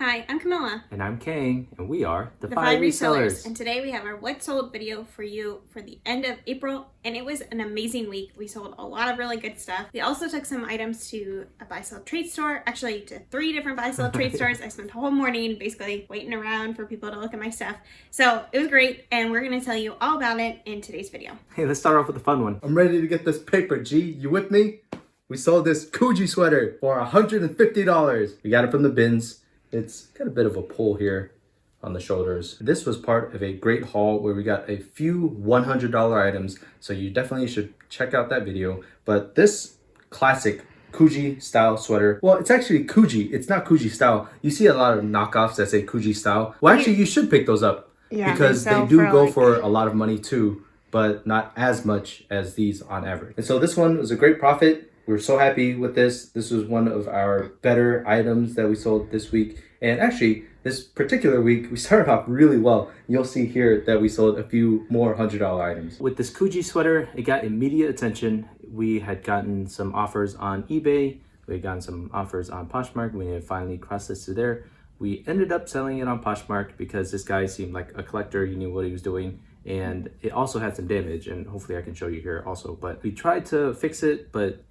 Hi, I'm Camilla. And I'm Kang, and we are the FI FI Resellers. And today we have our What Sold video for you for the end of April, and it was an amazing week. We sold a lot of really good stuff. We also took some items to a buy-sell trade store, actually to 3 different buy-sell trade stores. I spent the whole morning basically waiting around for people to look at my stuff. So it was great, and we're going to tell you all about it in today's video. Hey, let's start off with the fun one. I'm ready to get this paper, G. You with me? We sold this Coogee sweater for $150. We got it from the bins. It's got a bit of a pull here on the shoulders. This was part of a great haul where we got a few $100 items, so you definitely should check out that video. But this classic Coogee style sweater, well, it's actually Coogee. It's not Coogee style. You see a lot of knockoffs that say Coogee style. Well, actually, you should pick those up because they do go for a lot of money too, but not as much as these on average. And so this one was a great profit. We're so happy with this. This was one of our better items that we sold this week. And actually, this particular week, we started off really well. You'll see here that we sold a few more $100 items. With this Coogee sweater, it got immediate attention. We had gotten some offers on eBay. We had gotten some offers on Poshmark. We had finally crossed this to there. We ended up selling it on Poshmark because this guy seemed like a collector. He knew what he was doing. And it also had some damage, and hopefully I can show you here also. But we tried to fix it, but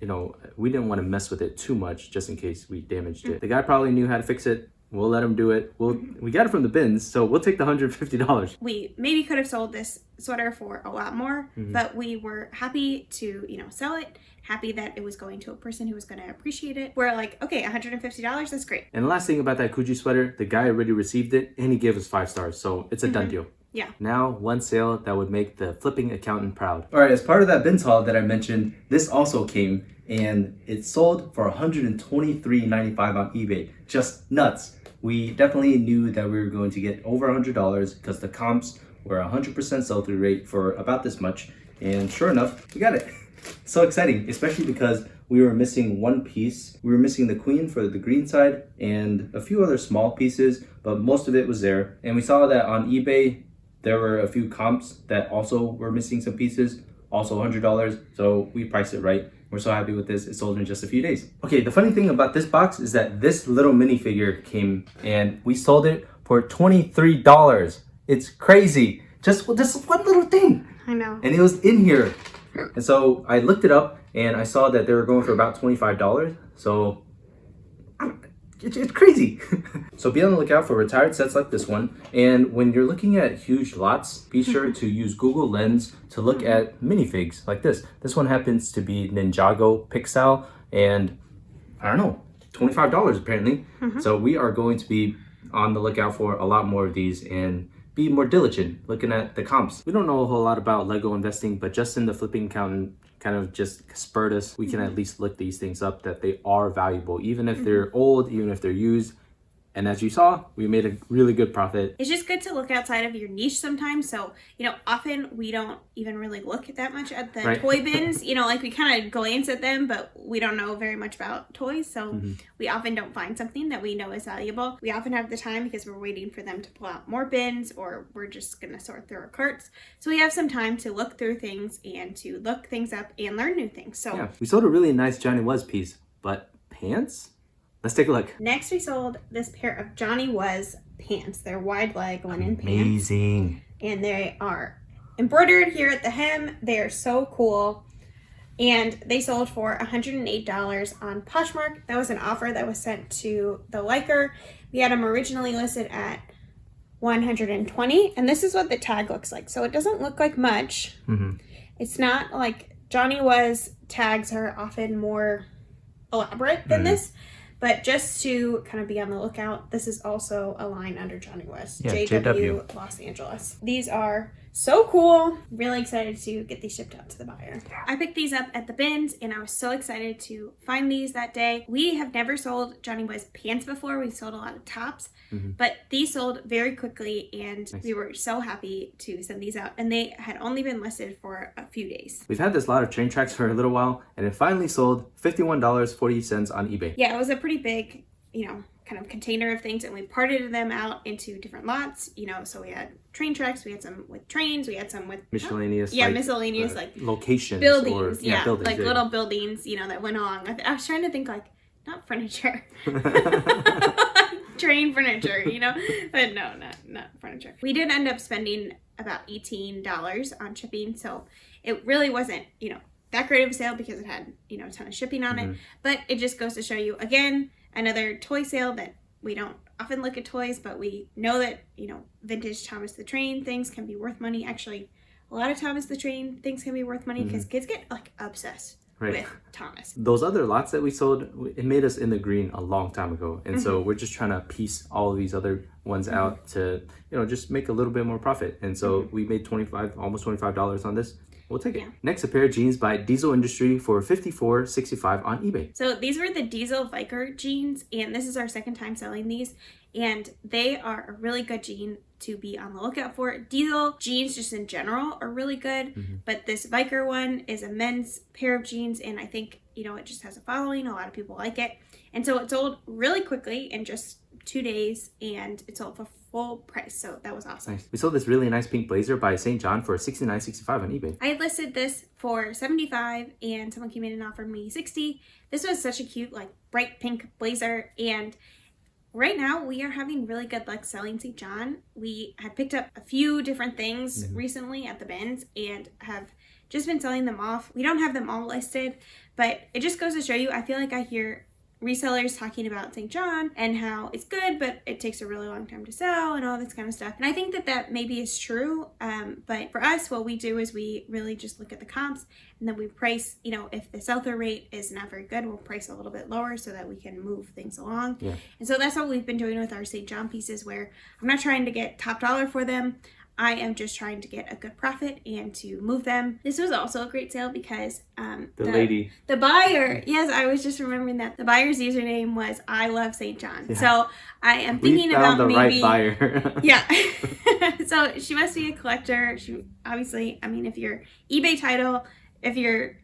we didn't want to mess with it too much just in case we damaged it. The guy probably knew how to fix it. We'll let him do it. We got it from the bins, so we'll take the $150. We maybe could have sold this sweater for a lot more, but we were happy to, sell it. Happy that it was going to a person who was going to appreciate it. We're like, okay, $150, that's great. And the last thing about that Coogee sweater, the guy already received it, and he gave us 5 stars, so it's a done deal. Yeah. Now, one sale that would make the flipping accountant proud. All right, as part of that bins haul that I mentioned, this also came and it sold for $123.95 on eBay. Just nuts. We definitely knew that we were going to get over $100 because the comps were 100% sell-through rate for about this much. And sure enough, we got it. So exciting, especially because we were missing one piece. We were missing the queen for the green side and a few other small pieces, but most of it was there. And we saw that on eBay, there were a few comps that also were missing some pieces, also $100. So we priced it right. We're so happy with this. It sold in just a few days. Okay, the funny thing about this box is that this little minifigure came and we sold it for $23. It's crazy. Just one little thing. I know. And it was in here. And so I looked it up and I saw that they were going for about $25. So it's crazy. So be on the lookout for retired sets like this one. And when you're looking at huge lots, be sure to use Google Lens to look at minifigs like this. This one happens to be Ninjago Pixel and I don't know, $25 apparently. So we are going to be on the lookout for a lot more of these and be more diligent looking at the comps. We don't know a whole lot about Lego investing, but just in the flipping accountant kind of just spurred us. We can at least look these things up, that they are valuable, even if they're old, even if they're used. And as you saw, we made a really good profit. It's just good to look outside of your niche sometimes. So, often we don't even really look that much at the toy bins. Like we kind of glance at them, but we don't know very much about toys. So we often don't find something that we know is valuable. We often have the time because we're waiting for them to pull out more bins, or we're just going to sort through our carts. So we have some time to look through things and to look things up and learn new things. So yeah, we sold a really nice Johnny Was piece, but pants? Let's take a look. Next, we sold this pair of Johnny Was pants. They're wide leg linen pants. Amazing. And they are embroidered here at the hem. They are so cool. And they sold for $108 on Poshmark. That was an offer that was sent to the liker. We had them originally listed at $120. And this is what the tag looks like. So it doesn't look like much. It's not like Johnny Was tags are often more elaborate than this. But just to kind of be on the lookout, this is also a line under Johnny West. Yeah, JW Los Angeles. These are so cool. Really excited to get these shipped out to the buyer. I picked these up at the bins and I was so excited to find these that day. We have never sold Johnny West pants before. We sold a lot of tops, but these sold very quickly and we were so happy to send these out, and they had only been listed for a few days. We've had this lot of train tracks for a little while and it finally sold $51.40 on eBay. Yeah, it was a pretty big, kind of container of things, and we parted them out into different lots, so we had train tracks, we had some with trains, we had some with miscellaneous miscellaneous locations, buildings, buildings, like little buildings, that went along with it. I was trying to think like not furniture. train furniture, you know, but no, not furniture. We did end up spending about $18 on shipping, so it really wasn't, you know, that great of a sale because it had, you know, a ton of shipping on it. But it just goes to show you, again, another toy sale that we don't often look at toys, but we know that, you know, vintage Thomas the Train things can be worth money. Actually, a lot of Thomas the Train things can be worth money because kids get like obsessed with Thomas. Those other lots that we sold, it made us in the green a long time ago. And so we're just trying to piece all of these other ones out to, you know, just make a little bit more profit. And so we made almost $25 on this. We'll take it. Yeah. Next, a pair of jeans by Diesel Industry for $54.65 on eBay. So these were the Diesel Viker jeans, and this is our second time selling these, and they are a really good jean to be on the lookout for. Diesel jeans just in general are really good, but this Viker one is a men's pair of jeans, and I think, you know, it just has a following. A lot of people like it. And so it sold really quickly in just 2 days, and it sold for full price, so that was awesome. Nice. We sold this really nice pink blazer by St. John for $69.65 on eBay. I had listed this for $75, and someone came in and offered me $60. This was such a cute, like, bright pink blazer, and right now we are having really good luck selling St. John. We had picked up a few different things recently at the bins and have just been selling them off. We don't have them all listed, but it just goes to show you, I feel like I hear resellers talking about St. John and how it's good, but it takes a really long time to sell and all this kind of stuff. And I think that maybe is true. But for us, what we do is we really just look at the comps, and then we price, you know, if the sell-through rate is not very good, we'll price a little bit lower so that we can move things along. Yeah. And so that's what we've been doing with our St. John pieces, where I'm not trying to get top dollar for them. I am just trying to get a good profit and to move them. This was also a great sale because the buyer, yes, I was just remembering that the buyer's username was I love St. John. Yeah. So I am thinking about maybe right buyer. Yeah. So she must be a collector. She obviously, I mean, if your eBay title, if your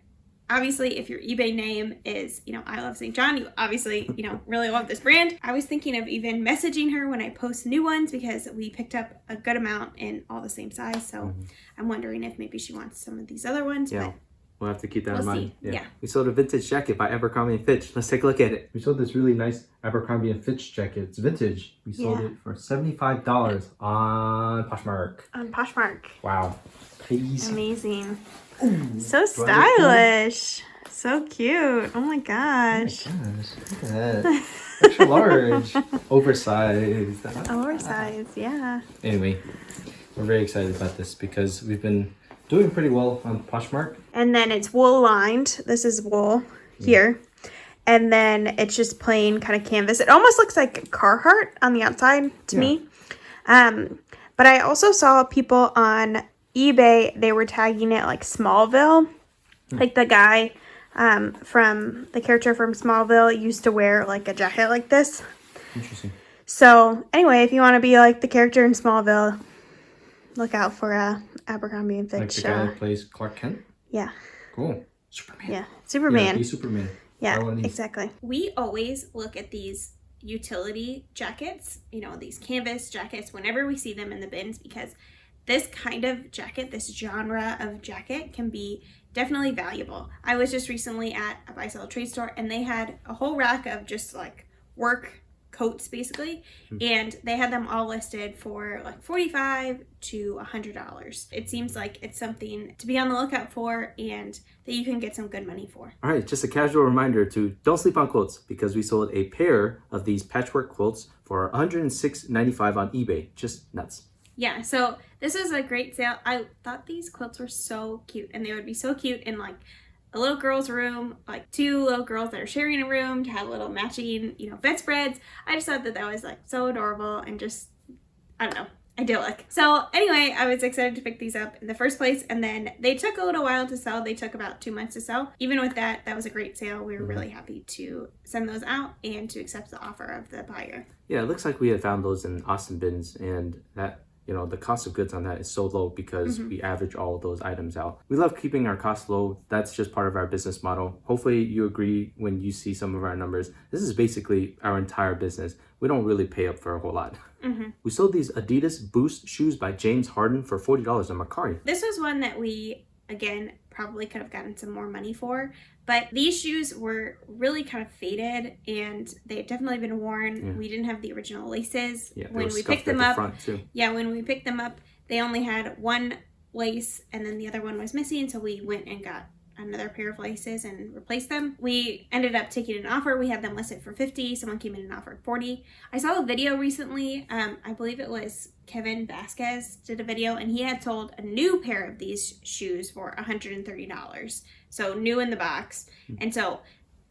eBay name is, you know, I love St. John, you obviously, you know, really love this brand. I was thinking of even messaging her when I post new ones because we picked up a good amount in all the same size. So I'm wondering if maybe she wants some of these other ones. Yeah. But we'll have to keep that in mind. Yeah. We sold a vintage jacket by Abercrombie & Fitch. Let's take a look at it. We sold this really nice Abercrombie & Fitch jacket. It's vintage. We sold it for $75 on Poshmark. On Poshmark. Wow. Crazy. Amazing. Ooh, so stylish. So cute. Oh my gosh. Oh my gosh. Look at that. Extra large. Oversized. Oversized, yeah. Anyway, we're very excited about this because we've been doing pretty well on Poshmark. And then it's wool lined. This is wool here. And then it's just plain kind of canvas. It almost looks like Carhartt on the outside to me. But I also saw people on eBay, they were tagging it like Smallville. Like the guy from the character from Smallville used to wear like a jacket like this. Interesting. So anyway, if you want to be like the character in Smallville, look out for Abercrombie & Fitch. Like the guy that plays Clark Kent? Yeah. Cool. Superman. Yeah, Superman. Yeah, he's Superman. Yeah, exactly. We always look at these utility jackets, you know, these canvas jackets, whenever we see them in the bins, because this kind of jacket, this genre of jacket can be definitely valuable. I was just recently at a buy sell trade store, and they had a whole rack of just like work coats basically, and they had them all listed for like $45 to $100. It seems like it's something to be on the lookout for and that you can get some good money for. All right, just a casual reminder to don't sleep on quilts, because we sold a pair of these patchwork quilts for $106.95 on eBay. Just nuts. Yeah, so this was a great sale. I thought these quilts were so cute, and they would be so cute in like a little girl's room, like two little girls that are sharing a room to have little matching, you know, bedspreads. I just thought that was like so adorable and just, I don't know, idyllic. So anyway, I was excited to pick these up in the first place, and then they took a little while to sell. They took about 2 months to sell. Even with that, that was a great sale. We were really happy to send those out and to accept the offer of the buyer. Yeah, it looks like we had found those in Austin bins, and that, you know, the cost of goods on that is so low because we average all of those items out. We love keeping our costs low. That's just part of our business model. Hopefully you agree when you see some of our numbers. This is basically our entire business. We don't really pay up for a whole lot. We sold these Adidas Boost shoes by James Harden for $40 on Mercari. This was one that we, again, probably could have gotten some more money for, But these shoes were really kind of faded, and they've definitely been worn. Yeah. We didn't have the original laces. Yeah, when we picked them at the up, front too. yeah, when we picked them up, they only had one lace, and then the other one was missing. So we went and got another pair of laces and replaced them. We ended up taking an offer. We had them listed for $50. Someone came in and offered $40. I saw a video recently. I believe it was Kevin Vasquez did a video, and he had sold a new pair of these shoes for $130. So new in the box. And so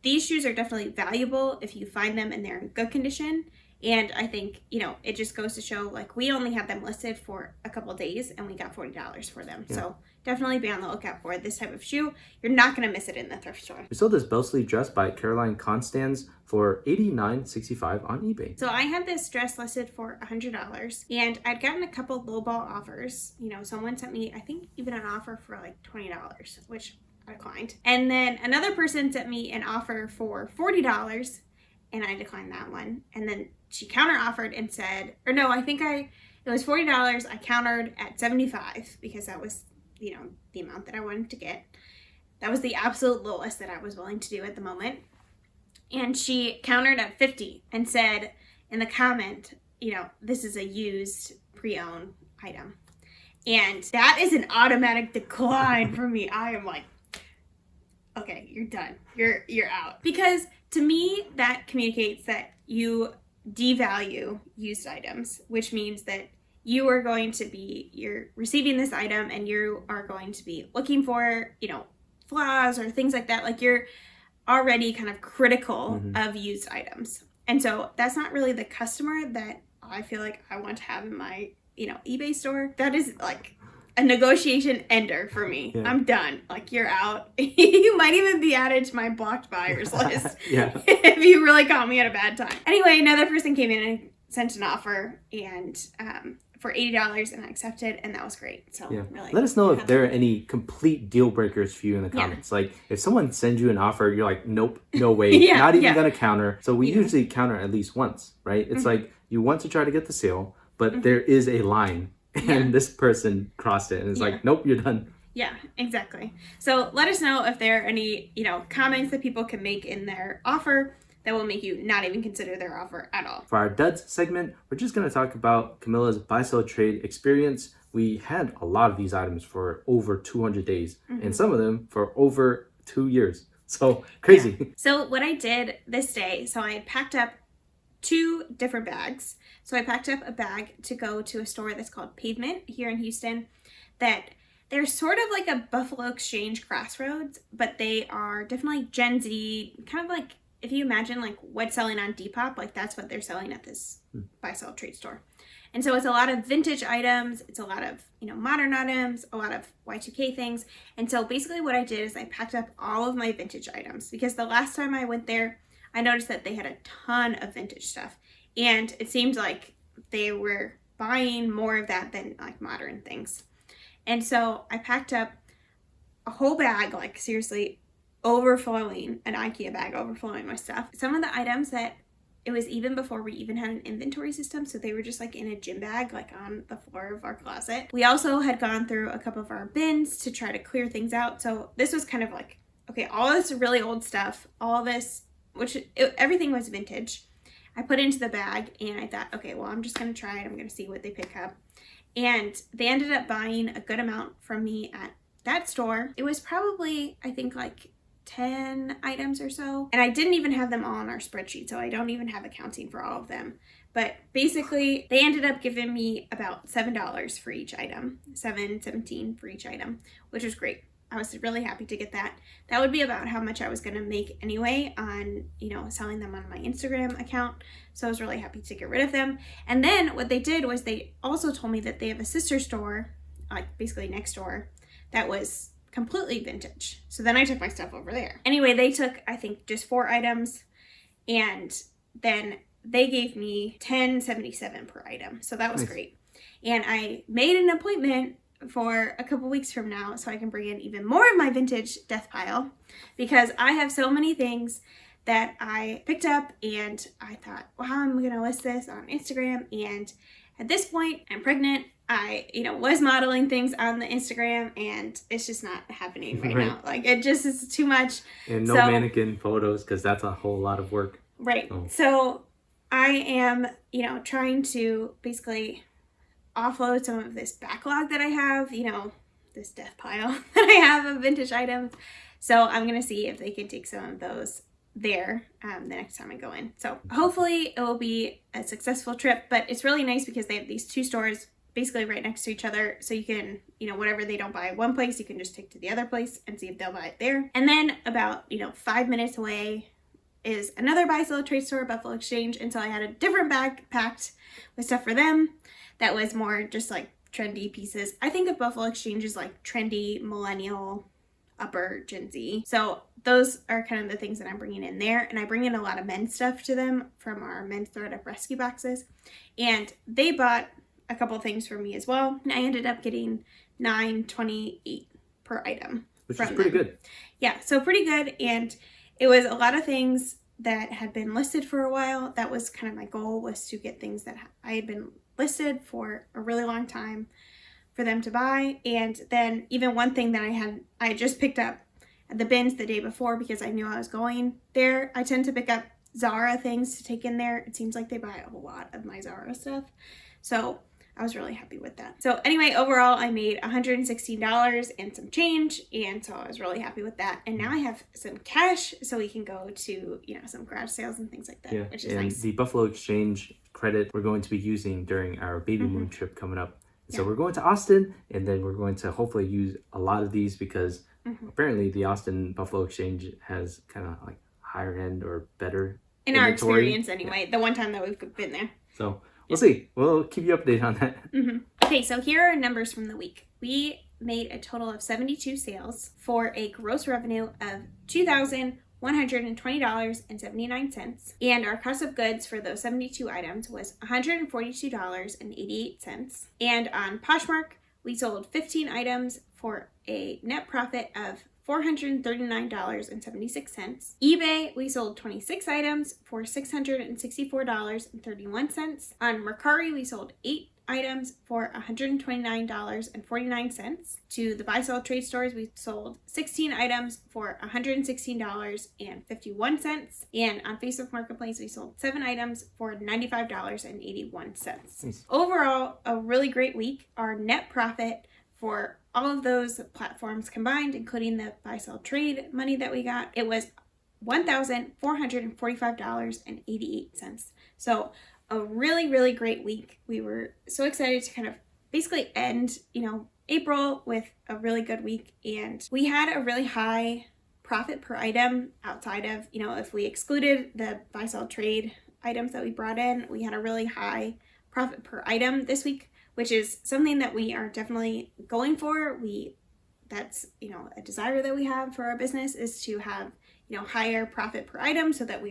these shoes are definitely valuable if you find them and they're in good condition. And I think, you know, it just goes to show, like, we only had them listed for a couple days and we got $40 for them. Yeah. So definitely be on the lookout for this type of shoe. You're not going to miss it in the thrift store. We sold this bell sleeve dress by Caroline Constans for $89.65 on eBay. So I had this dress listed for $100, and I'd gotten a couple lowball offers. You know, someone sent me, I think, even an offer for like $20, which I declined. And then another person sent me an offer for $40, and I declined that one. And then she counter offered and said, or no, I think it was $40. I countered at $75 because that was, you know, the amount that I wanted to get. That was the absolute lowest that I was willing to do at the moment. And she countered at $50 and said in the comment, you know, this is a used pre-owned item. And that is an automatic decline for me. I am like, okay, you're done. You're out. Because to me, that communicates that you devalue used items, which means that you're receiving this item and you are going to be looking for, you know, flaws or things like that. Like, you're already kind of critical of used items. And so that's not really the customer that I feel like I want to have in my, you know, eBay store. That is like a negotiation ender for me. Yeah. I'm done. Like, you're out. You might even be added to my blocked buyers list. Yeah. If you really caught me at a bad time. Anyway, another person came in and sent an offer, and for $80, and I accepted, and that was great. So yeah. really, let us know if there are any complete deal breakers for you in the comments. Yeah. Like, if someone sends you an offer, you're like, nope, no way, not even gonna counter. So we usually counter at least once, right? It's like, you want to try to get the sale, but there is a line. And this person crossed it and it's like, nope, you're done. Yeah, exactly. So let us know if there are any, you know, comments that people can make in their offer that will make you not even consider their offer at all. For our duds segment, we're just going to talk about Camilla's buy-sell trade experience. We had a lot of these items for over 200 days and some of them for over 2 years. So crazy. Yeah. So what I did this day, so I had packed up 2 different bags. So I packed up a bag to go to a store that's called Pavement here in Houston, that they're sort of like a Buffalo Exchange Crossroads, but they are definitely Gen Z, kind of like, if you imagine like what's selling on Depop, like that's what they're selling at this buy-sell trade store. And so it's a lot of vintage items, it's a lot of, you know, modern items, a lot of Y2K things. And so basically what I did is I packed up all of my vintage items, because the last time I went there, I noticed that they had a ton of vintage stuff. And it seemed like they were buying more of that than like modern things. And so I packed up a whole bag, like seriously overflowing, an IKEA bag overflowing my stuff. Some of the items that it was even before we even had an inventory system, so they were just like in a gym bag, like on the floor of our closet. We also had gone through a couple of our bins to try to clear things out. So this was kind of like, okay, all this really old stuff, all this, everything was vintage. I put it into the bag and I thought, okay, well, I'm just going to try it. I'm going to see what they pick up. And they ended up buying a good amount from me at that store. It was probably, I think, like 10 items or so. And I didn't even have them all on our spreadsheet, so I don't even have accounting for all of them. But basically, they ended up giving me about $7 for each item, $17 for each item, which was great. I was really happy to get that. That would be about how much I was going to make anyway on, you know, selling them on my Instagram account. So I was really happy to get rid of them. And then what they did was they also told me that they have a sister store, like basically next door, that was completely vintage. So then I took my stuff over there. Anyway, they took, I think, just 4 items, and then they gave me $10.77 per item. So that was great. And I made an appointment for a couple weeks from now so I can bring in even more of my vintage death pile, because I have so many things that I picked up and I thought, wow, I'm gonna list this on Instagram, and at this point, I'm pregnant. I, was modeling things on the Instagram, and it's just not happening right now. Like, it just is too much. And no mannequin photos, because that's a whole lot of work. Right. So I am, trying to basically offload some of this backlog that I have, this death pile that I have of vintage items. So I'm going to see if they can take some of those there the next time I go in. So hopefully it will be a successful trip, but it's really nice because they have these 2 stores basically right next to each other. So you can, whatever they don't buy at one place, you can just take to the other place and see if they'll buy it there. And then about, 5 minutes away is another buy sell trade store, Buffalo Exchange. And so I had a different bag packed with stuff for them that was more just like trendy pieces. I think of Buffalo Exchange as like trendy millennial upper Gen Z. So those are kind of the things that I'm bringing in there. And I bring in a lot of men's stuff to them from our men's thread up rescue boxes. And they bought a couple things for me as well. And I ended up getting $9.28 per item. Which is pretty good. Yeah, so pretty good. And it was a lot of things that had been listed for a while. That was kind of my goal, was to get things that I had been listed for a really long time for them to buy. And then even one thing that I just picked up at the bins the day before because I knew I was going there. I tend to pick up Zara things to take in there. It seems like they buy a lot of my Zara stuff. So I was really happy with that. So anyway, overall, I made $116 and some change. And so I was really happy with that. And now I have some cash so we can go to, some garage sales and things like that, which is nice. The Buffalo Exchange credit we're going to be using during our baby moon trip coming up. So we're going to Austin, and then we're going to hopefully use a lot of these because apparently the Austin Buffalo Exchange has kind of like higher end or better in our experience anyway, the one time that we've been there. So we'll see. We'll keep you updated on that. Okay, so here are numbers from the week. We made a total of 72 sales for a gross revenue of $2,120.79. And our cost of goods for those 72 items was $142.88. And on Poshmark, we sold 15 items for a net profit of $439.76. eBay, we sold 26 items for $664.31. On Mercari, we sold 8 items for $129.49. To the buy sell trade stores, we sold 16 items for $116.51. And on Facebook Marketplace, we sold 7 items for $95.81. Nice. Overall, a really great week. Our net profit for all of those platforms combined, including the buy sell trade money that we got, it was $1,445.88. So a really, really great week. We were so excited to kind of basically end, April with a really good week. And we had a really high profit per item outside of, if we excluded the buy sell trade items that we brought in, we had a really high profit per item this week, which is something that we are definitely going for. That's, a desire that we have for our business is to have, higher profit per item so that we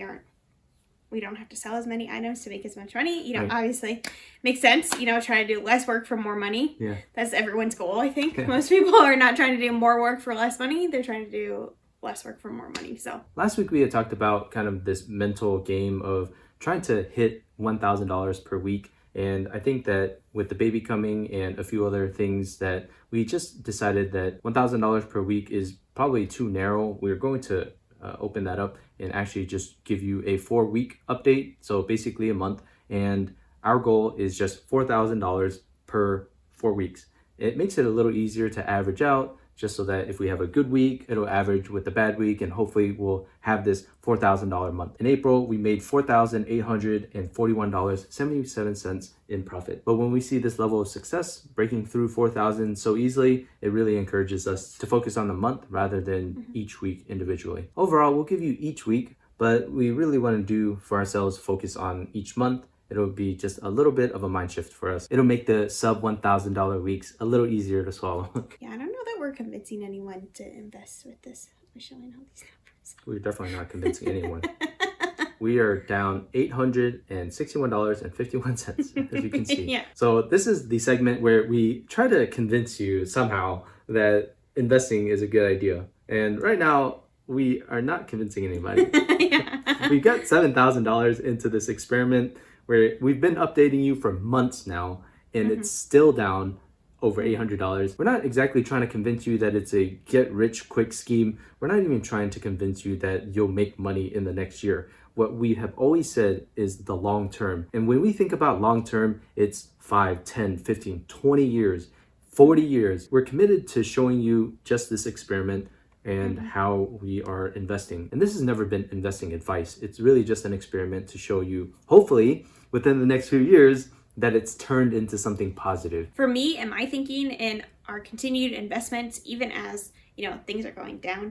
don't have to sell as many items to make as much money. Right. Obviously makes sense, trying to do less work for more money. Yeah. That's everyone's goal, I think. Most people are not trying to do more work for less money. They're trying to do less work for more money. So last week we had talked about kind of this mental game of trying to hit $1,000 per week. And I think that with the baby coming and a few other things that we just decided that $1,000 per week is probably too narrow. We're going to open that up and actually just give you a 4-week update. So basically a month. And our goal is just $4,000 per 4 weeks. It makes it a little easier to average out, just so that if we have a good week, it'll average with the bad week, and hopefully we'll have this $4,000 month. In April, we made $4,841.77 in profit. But when we see this level of success, breaking through 4,000 so easily, it really encourages us to focus on the month rather than each week individually. Overall, we'll give you each week, but we really want to do for ourselves focus on each month. It'll be just a little bit of a mind shift for us. It'll make the sub $1,000 weeks a little easier to swallow. Yeah, I don't know that we're convincing anyone to invest with this. We're showing all these numbers. We're definitely not convincing anyone. We are down $861.51, as you can see. Yeah. So this is the segment where we try to convince you somehow that investing is a good idea. And right now, we are not convincing anybody. Yeah. We got $7,000 into this experiment. where we've been updating you for months now, and it's still down over $800. We're not exactly trying to convince you that it's a get rich quick scheme. We're not even trying to convince you that you'll make money in the next year. What we have always said is the long term. And when we think about long term, it's 5, 10, 15, 20 years, 40 years. We're committed to showing you just this experiment and how we are investing. And this has never been investing advice. It's really just an experiment to show you, hopefully, within the next few years, that it's turned into something positive. For me and my thinking in our continued investments, even as things are going down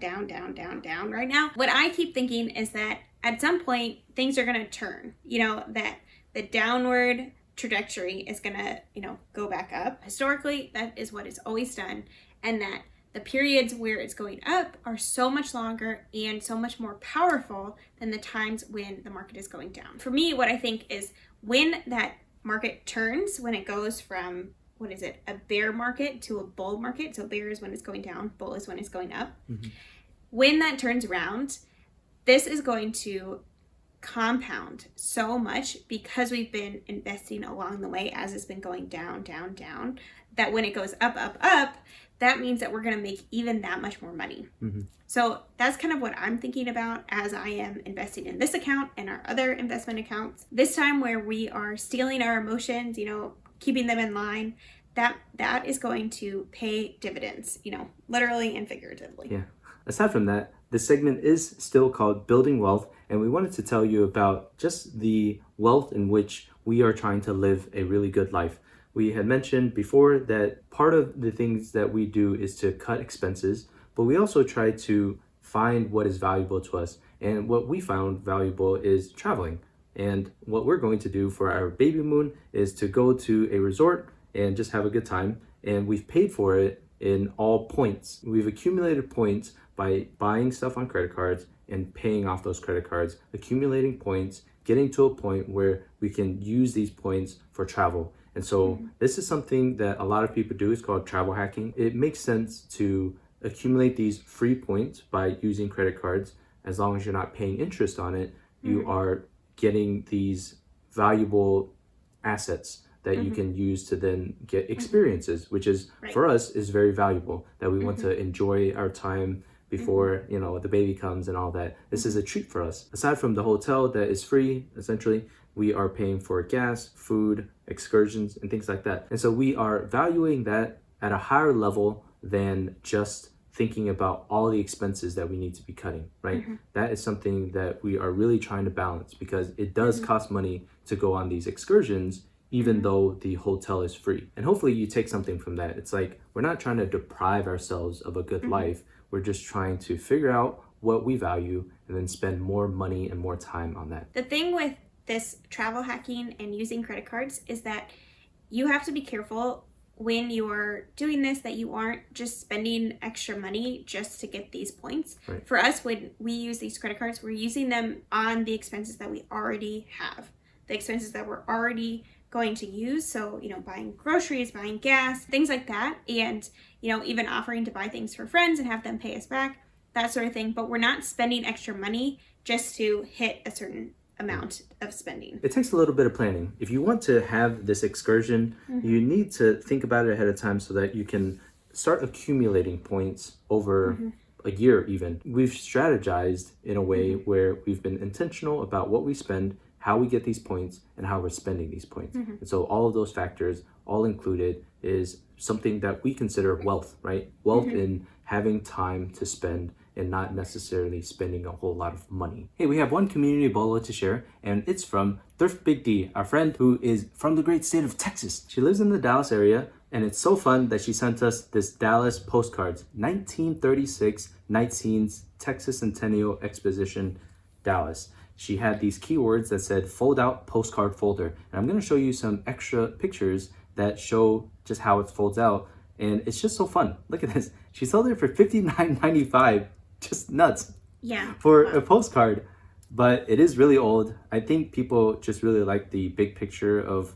right now, what I keep thinking is that at some point things are going to turn, that the downward trajectory is going to, go back up. Historically, that is what it's always done. And that the periods where it's going up are so much longer and so much more powerful than the times when the market is going down. For me, what I think is when that market turns, when it goes from, a bear market to a bull market. So bear is when it's going down, bull is when it's going up. When that turns around, this is going to compound so much because we've been investing along the way as it's been going down, that when it goes up, that means that we're going to make even that much more money. So that's kind of what I'm thinking about as I am investing in this account and our other investment accounts. This time where we are stealing our emotions, keeping them in line, that is going to pay dividends, literally and figuratively. Yeah. Aside from that, this segment is still called Building Wealth, and we wanted to tell you about just the wealth in which we are trying to live a really good life. We had mentioned before that part of the things that we do is to cut expenses, but we also try to find what is valuable to us. And what we found valuable is traveling. And what we're going to do for our baby moon is to go to a resort and just have a good time. And we've paid for it in all points. We've accumulated points by buying stuff on credit cards and paying off those credit cards, accumulating points, getting to a point where we can use these points for travel. And so this is something that a lot of people do. It's called travel hacking. It makes sense to accumulate these free points by using credit cards. As long as you're not paying interest on it, you are getting these valuable assets that you can use to then get experiences, which is for us is very valuable, that we want to enjoy our time before the baby comes and all that. This is a treat for us. Aside from the hotel that is free, essentially, we are paying for gas, food, excursions, and things like that. And so we are valuing that at a higher level than just thinking about all the expenses that we need to be cutting, right? That is something that we are really trying to balance, because it does cost money to go on these excursions, even though the hotel is free. And hopefully you take something from that. It's like, we're not trying to deprive ourselves of a good life. We're just trying to figure out what we value and then spend more money and more time on that. The thing with this travel hacking and using credit cards is that you have to be careful when you are doing this, that you aren't just spending extra money just to get these points. Right. For us, when we use these credit cards, we're using them on the expenses that we already have, the expenses that we're already going to use. So, buying groceries, buying gas, things like that. And, even offering to buy things for friends and have them pay us back, that sort of thing. But we're not spending extra money just to hit a certain amount of spending. It takes a little bit of planning. If you want to have this excursion, you need to think about it ahead of time so that you can start accumulating points over a year even. We've strategized in a way where we've been intentional about what we spend, how we get these points, and how we're spending these points. And so all of those factors, all included, is something that we consider wealth, right? Wealth in having time to spend and not necessarily spending a whole lot of money. Hey, we have one community BOLO to share, and it's from Thrift Big D, our friend who is from the great state of Texas. She lives in the Dallas area, and it's so fun that she sent us this Dallas postcards, 1936 Night Scenes Texas Centennial Exposition, Dallas. She had these keywords that said fold out postcard folder. And I'm gonna show you some extra pictures that show just how it folds out. And it's just so fun. Look at this. She sold it for $59.95. Just nuts. Yeah. For a postcard. But it is really old. I think people just really like the big picture of,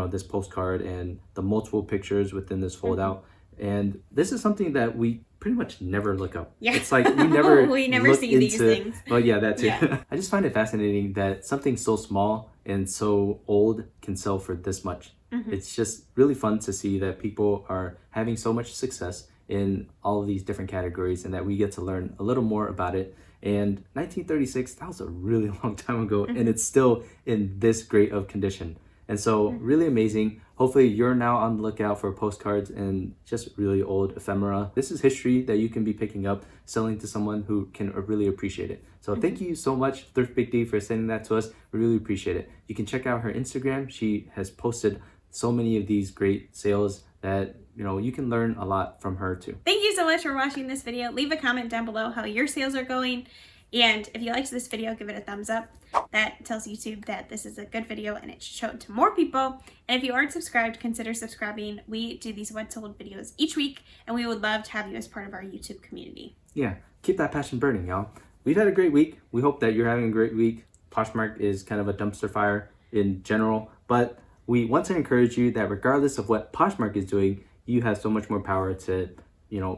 this postcard and the multiple pictures within this fold out. And this is something that we pretty much never look up. Yeah. It's like we never we never see these things. Well, yeah, that too. Yeah. I just find it fascinating that something so small and so old can sell for this much. It's just really fun to see that people are having so much success in all of these different categories and that we get to learn a little more about it. And 1936, that was a really long time ago, and it's still in this great of condition. And so really amazing. Hopefully you're now on the lookout for postcards and just really old ephemera. This is history that you can be picking up, selling to someone who can really appreciate it. So thank you so much, Thrift Big D, for sending that to us. We really appreciate it. You can check out her Instagram. She has posted so many of these great sales that you can learn a lot from her too. Thank you so much for watching this video. Leave a comment down below how your sales are going. And if you liked this video, give it a thumbs up. That tells YouTube that this is a good video and it should show it to more people. And if you aren't subscribed, consider subscribing. We do these What Sold videos each week, and we would love to have you as part of our YouTube community. Yeah, keep that passion burning, y'all. We've had a great week. We hope that you're having a great week. Poshmark is kind of a dumpster fire in general, but we want to encourage you that regardless of what Poshmark is doing, you have so much more power to,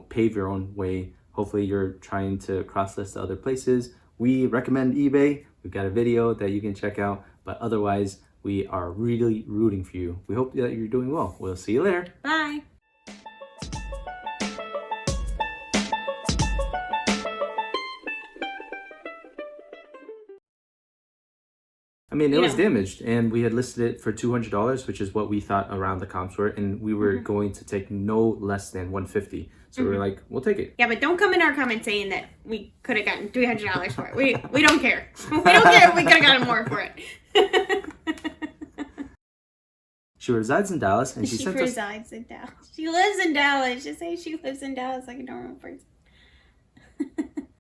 pave your own way. Hopefully you're trying to cross-list to other places. We recommend eBay. We've got a video that you can check out, but otherwise we are really rooting for you. We hope that you're doing well. We'll see you later. Bye. I mean, it was damaged, and we had listed it for $200, which is what we thought around the comps were, and we were going to take no less than $150. So we were like, we'll take it. Yeah, but don't come in our comments saying that we could have gotten $300 for it. We don't care. We don't care if we could have gotten more for it. She resides in Dallas, and she resides in Dallas. She lives in Dallas. Just say she lives in Dallas like a normal person.